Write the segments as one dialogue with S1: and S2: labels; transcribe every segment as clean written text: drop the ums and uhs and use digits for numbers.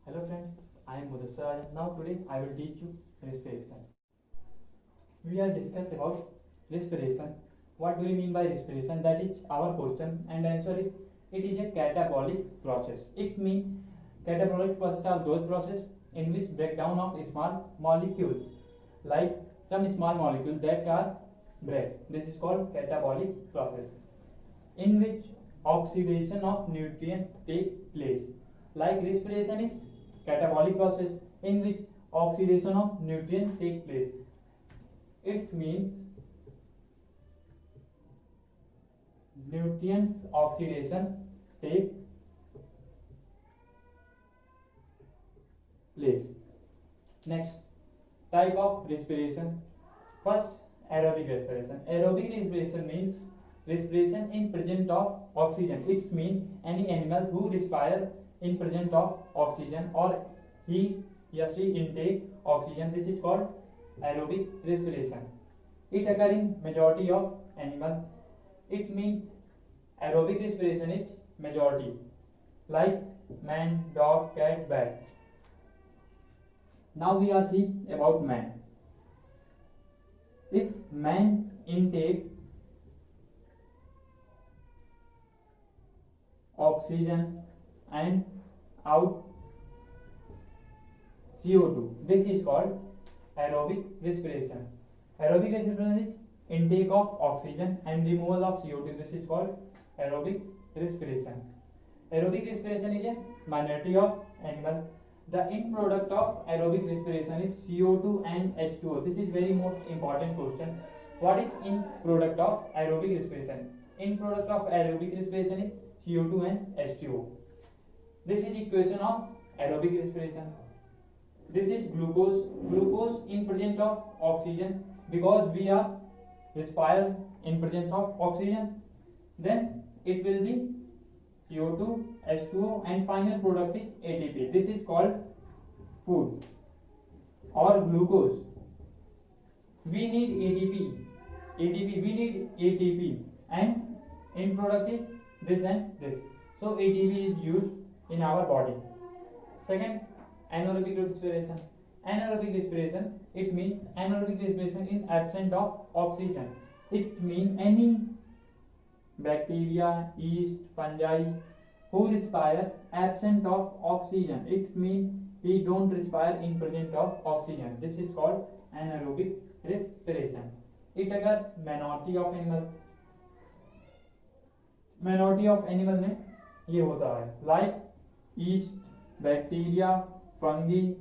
S1: Hello friends, I am Mudassar. Now today I will teach you respiration. We are discuss about respiration. What do you mean by respiration? That is our question and answer it. It is a catabolic process. It means catabolic process are those process in which breakdown of small molecules, like some small molecules that are break. This is called catabolic process, in which oxidation of nutrients take place. Like respiration is catabolic process in which oxidation of nutrients take place. It means nutrients oxidation take place. Next type of respiration. First, aerobic respiration. Aerobic respiration means respiration in presence of oxygen. It means any animal who respire in presence of oxygen, or he or she intake oxygen. This is called aerobic respiration. It occurs in majority of animal. It means aerobic respiration is majority, like man, dog, cat, bat. Now we are seeing about man. If man intake oxygen and out CO2, this is called aerobic respiration. Aerobic respiration is intake of oxygen and removal of CO2. This is called aerobic respiration. Aerobic respiration is a minority of animal. The end product of aerobic respiration is CO2 and H2O. This is very most important question. What is end product of aerobic respiration? End product of aerobic respiration is CO2 and H2O. This is equation of aerobic respiration. This is glucose. Glucose in presence of oxygen, because we are respire in presence of oxygen. Then it will be CO2, H2O, and final product is ATP. This is called food or glucose. We need ADP. We need ATP, and end product is this and this. So ATP is used in our body. Second, anaerobic respiration. Anaerobic respiration, it means anaerobic respiration in absence of oxygen. It means any bacteria, yeast, fungi who respire absent of oxygen. It means he don't respire in presence of oxygen. This is called anaerobic respiration. It occurs minority of animal. Minority of animal में ये होता है, like yeast, bacteria, fungi.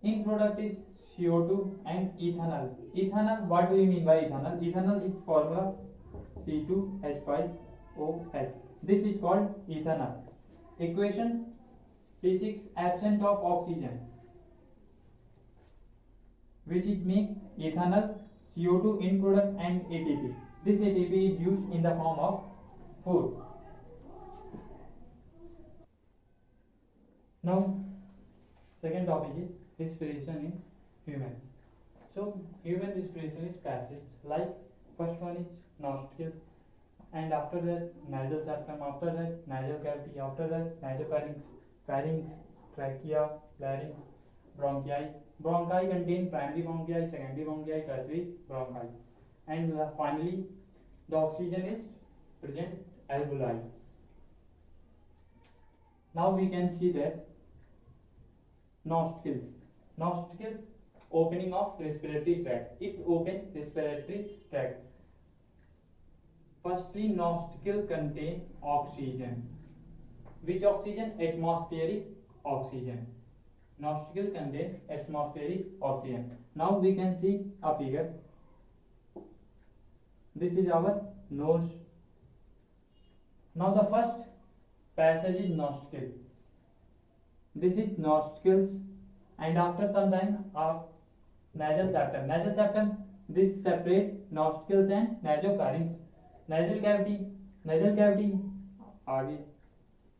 S1: In product is CO2 and ethanol. Ethanol, what do you mean by ethanol? Ethanol is formula C2H5OH. This is called ethanol. Equation C6, absent of oxygen, which it make ethanol, CO2 in product, and ATP. This ATP is used in the form of food. Now, second topic is respiration in human. So, human respiration is passive. Like first one is nostrils, and after that nasal septum, after that nasal cavity, after that nasopharynx, pharynx, trachea, larynx, bronchi. Bronchi contain primary bronchi, secondary bronchi, tertiary bronchi, and finally the oxygen is present alveoli. Now we can see that nostrils. Nostrils, opening of respiratory tract. It open respiratory tract. Firstly, nostril contain oxygen. Which oxygen? Atmospheric oxygen. Nostril contains atmospheric oxygen. Now we can see a figure. This is our nose. Now the first passage is nostril. This is nostrils, and after some time nasal septum. Nasal septum, this separate nostrils and nasopharynx. Nasal cavity. Nasal cavity आगे.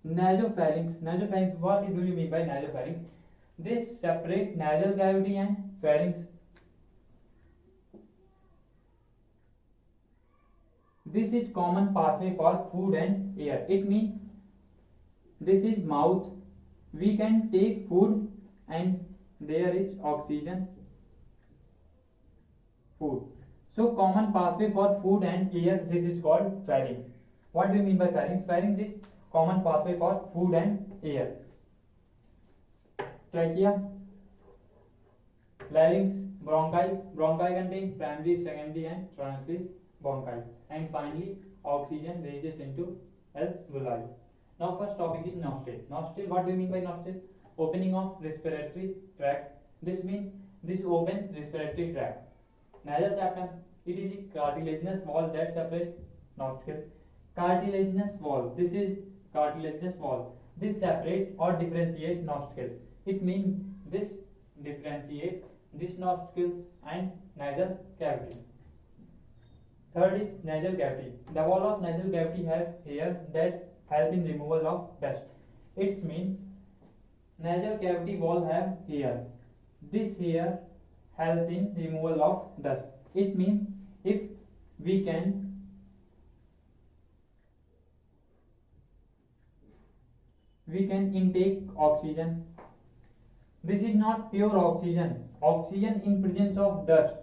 S1: Nasopharynx. Nasopharynx, what do you mean by nasopharynx? This separate nasal cavity and pharynx. This is common pathway for food and air. It means this is mouth, we can take food and there is oxygen, food. So common pathway for food and air, this is called pharynx. What do you mean by pharynx? Pharynx is common pathway for food and air. Trachea, larynx, bronchi. Bronchi contain primary, secondary and tertiary bronchi. And finally, oxygen reaches into alveoli. Now first topic is nostril. Nostril, what do you mean by nostril? Opening of respiratory tract. This means this open respiratory tract. Nasal septum, it is a cartilaginous wall that separates nostril. Cartilaginous wall, this is cartilaginous wall. This separate or differentiate nostril. It means this differentiate this nostrils and nasal cavity. Third is nasal cavity. The wall of nasal cavity have hair that help in removal of dust. It means nasal cavity wall have hair. This hair help in removal of dust. It means if we can intake oxygen. This is not pure oxygen. Oxygen in presence of dust.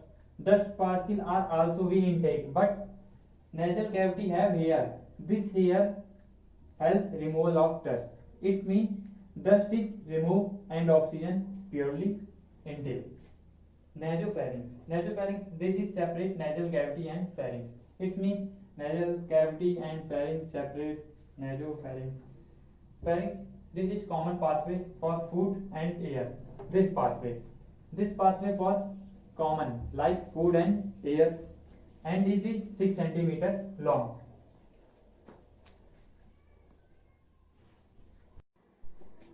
S1: Dust particles are also we intake, but nasal cavity have hair. This hair help removal of dust. It means dust is removed and oxygen purely intake. Nasopharynx. Nasopharynx, this is separate nasal cavity and pharynx. It means nasal cavity and pharynx separate nasopharynx. Pharynx, this is common pathway for food and air. This pathway for common like food and air, and it is 6 centimeter long.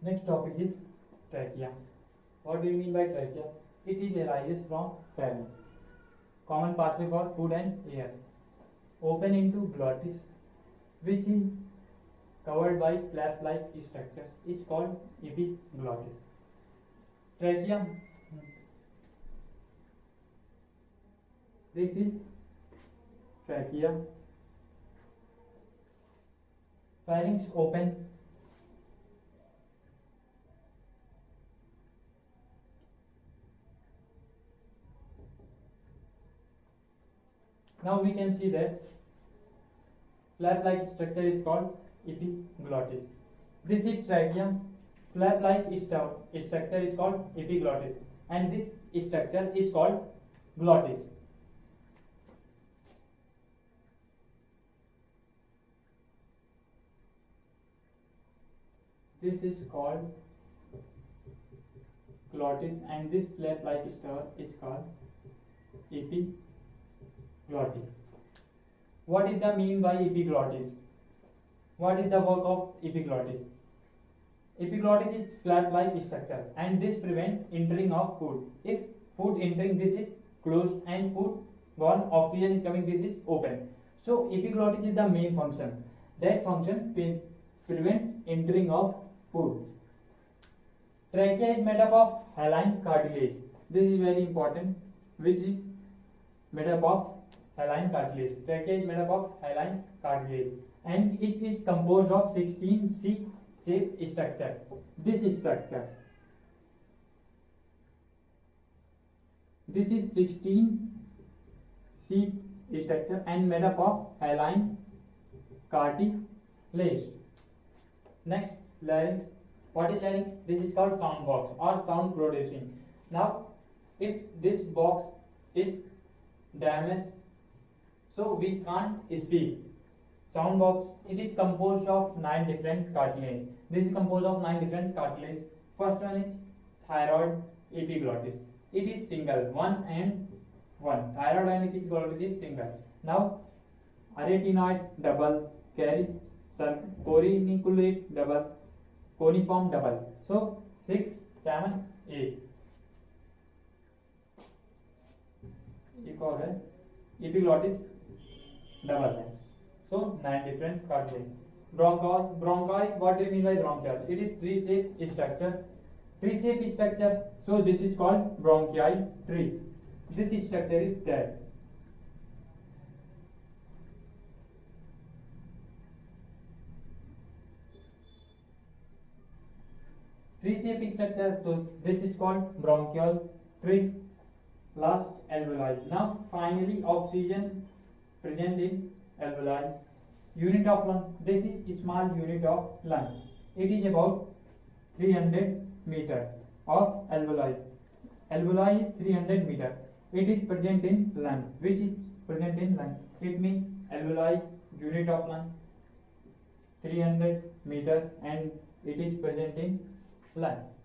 S1: Next topic is trachea. What do you mean by trachea? It is arises from pharynx. Common pathway for food and air. Open into glottis, which is covered by flap-like structure, is called epiglottis. Trachea. This is trachea. Pharynx open. Now we can see that flap-like structure is called epiglottis. This is trachea. Flap-like structure is called epiglottis, and this structure is called glottis. This is called glottis, and this flap-like structure is called epiglottis. What is the mean by epiglottis? What is the work of epiglottis? Epiglottis is flap-like structure, and this prevent entering of food. If food entering, this is closed, and food gone, oxygen is coming, this is open. So epiglottis is the main function. That function prevent entering of food. Trachea is made up of hyaline cartilage. This is very important, which is made up of hyaline cartilage. Trachea is made up of hyaline cartilage, and it is composed of 16 C-shaped structure. This is 16 C structure and made up of hyaline cartilage. Next, larynx. What is larynx? This is called sound box or sound producing. Now, if this box is damaged, so we can't speak. Sound box, it is composed of 9 different cartilage. This is composed of 9 different cartilage. First one is thyroid epiglottis. It is single, 1 and 1. Thyroid and epiglottis is single. Now, arytenoid double, corniculate double, coniform double. So 6, 7, 8. एक और है epiglottis double है. So 9 different cartilage. Bronchi. What do you mean by bronchial? It is tree-shaped structure. Tree-shaped structure. So this is called bronchi tree. This structure is there. Tree shape structure, तो this is called bronchial tree. Last alveoli. Now finally oxygen present in alveoli. Unit of lung. This is small unit of lung. It is about 300 meter of alveoli. Alveoli is 300 meter. It is present in lung. Which is present in lung? It means alveoli unit of lung 300 meter and it is present in lungs.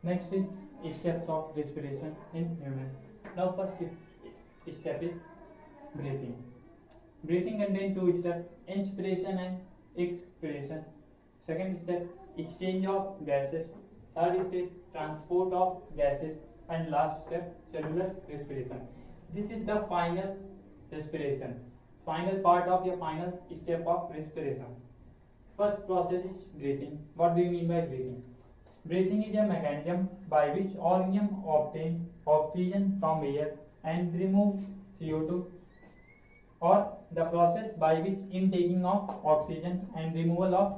S1: Next is steps of respiration in human. Now first step is breathing. Breathing contains two steps: inspiration and expiration. Second step, exchange of gases. Third step, transport of gases, and last step, cellular respiration. This is the final respiration, final part of your final step of respiration. First process is breathing. What do you mean by breathing? Breathing is a mechanism by which organism obtain oxygen from air and remove CO2, or the process by which intaking of oxygen and removal of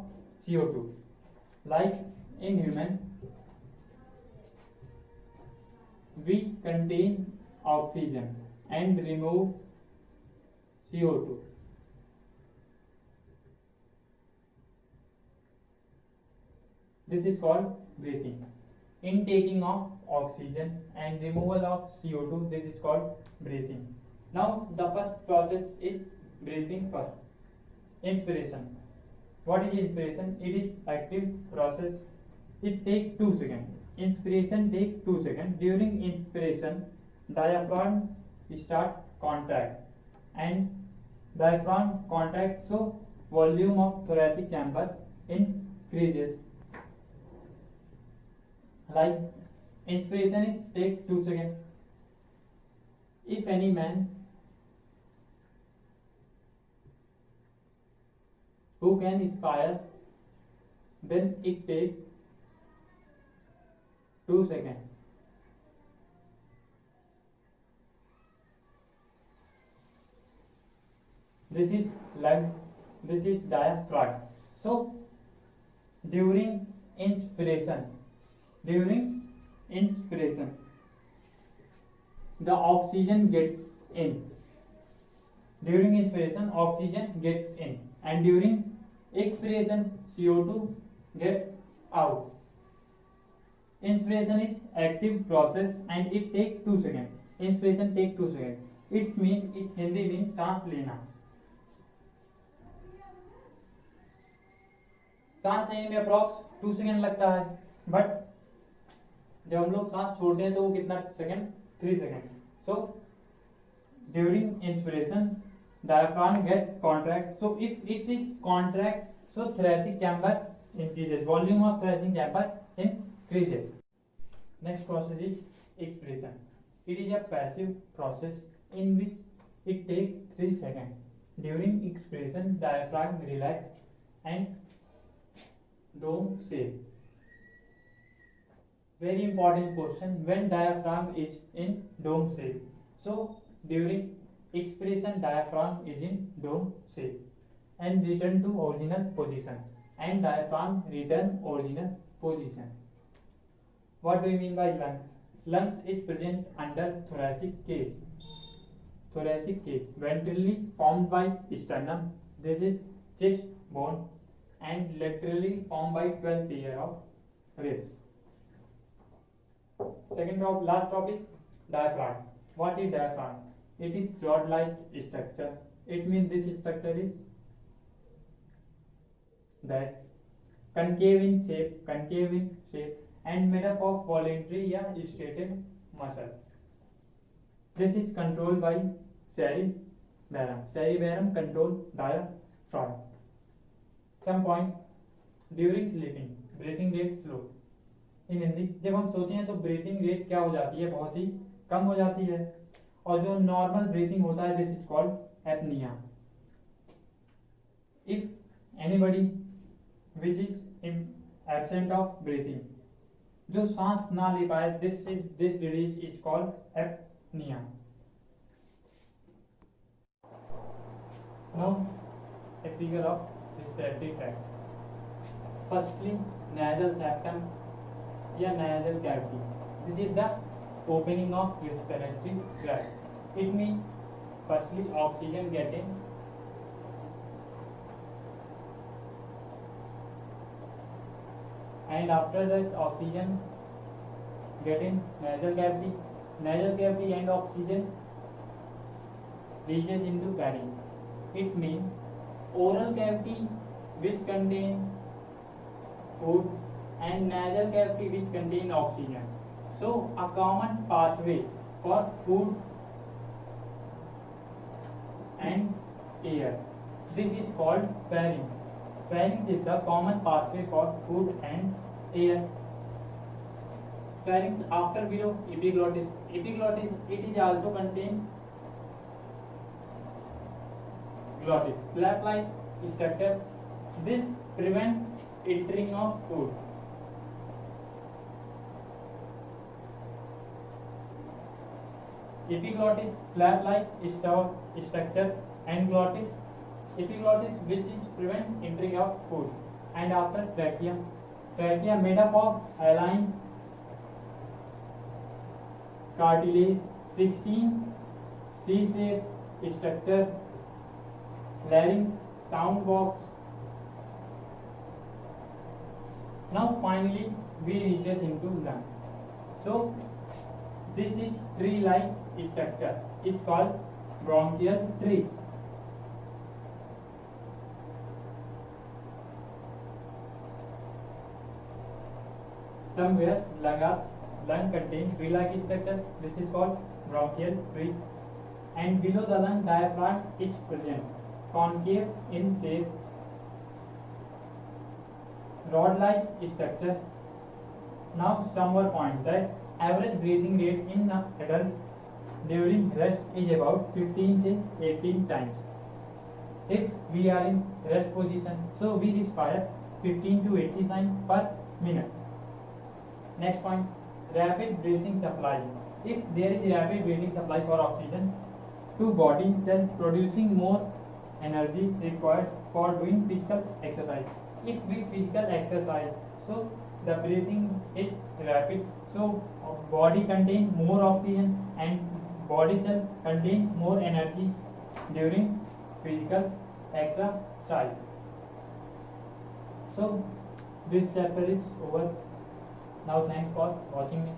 S1: CO2. Like in human, we contain oxygen and remove CO2. This is called breathing. Intaking of oxygen and removal of CO2, this is called breathing. Now the first process is breathing first. Inspiration. What is inspiration? It is active process. It takes 2 seconds. Inspiration takes 2 seconds. During inspiration, diaphragm start contract and diaphragm contract, so volume of thoracic chamber increases. Like inspiration is takes 2 seconds. If any man who can inspire, then it takes 2 seconds. This is lung, this is diaphragm. So during inspiration, the oxygen gets in. During inspiration, oxygen gets in, and during expiration, CO2 gets out. Inspiration is active process and it takes 2 seconds. Inspiration takes 2 seconds. Its Hindi means सांस लेना. सांस लेने में approx 2 second लगता है, but जब हम लोग सांस छोड़ते हैं तो वो कितना second? 3 second. So during inspiration diaphragm get contract, so if it is contract, so thoracic chamber increases, volume of thoracic chamber increases. Next process is expiration. It is a passive process in which it takes 3 seconds. During expiration, diaphragm relax and dome shape. Very important question: when diaphragm is in dome shape? So during expiration, diaphragm is in dome shape and return to original position, and diaphragm return original position. What do you mean by lungs? Lungs is present under thoracic cage. Thoracic cage ventrally formed by sternum. This is chest bone, and laterally formed by 12 pair of ribs. Last topic, diaphragm. What is diaphragm? It is rod-like structure. It means this structure is that concave in shape and made up of voluntary या striated muscle. This is controlled by cerebellum. Cerebellum control diaphragm. Some point: during sleeping, breathing rate slow. इन हिंदी, जब हम सोते हैं तो breathing rate क्या हो जाती है? बहुत ही कम हो जाती है. और जो नॉर्मल ब्रीथिंग होता है, this is called apnoea. If anybody which is absent of breathing, जो सांस ना ले पाए, this disease is called apnoea. Now a figure of respiratory tract. firstly nasal septum या nasal cavity. This is the opening of respiratory tract. It means firstly oxygen getting and after that oxygen getting nasal cavity. Nasal cavity and oxygen reaches into pharynx. It means oral cavity which contain food and nasal cavity which contain oxygen. So a common pathway for food and air. This is called pharynx. Pharynx is the common pathway for food and air. Pharynx after below epiglottis. Epiglottis it is also contain glottis, flap-like structure. This prevents entering of food. Epiglottis, flap-like structure, and glottis, epiglottis which is prevent entering of food. And after trachea, trachea made up of hyaline cartilage, 16 C-shaped structure, larynx, sound box. Now finally we reaches into lung. So this is tree-like structure. It's called bronchial tree. Somewhere lung contains tree-like structure. This is called bronchial tree. And below the lung, diaphragm is present, concave in shape, rod-like structure. Now some more point that average breathing rate in an adult during rest is about 15 to 18 times. If we are in rest position, so we respire 15 to 80 times per minute. Next point, rapid breathing supply. If there is rapid breathing supply for oxygen to body cells, producing more energy required for doing physical exercise. If we physical exercise, so the breathing is rapid, so body contain more oxygen and body cell contain more energy during physical exercise. So this chapter is over. Now thanks for watching me.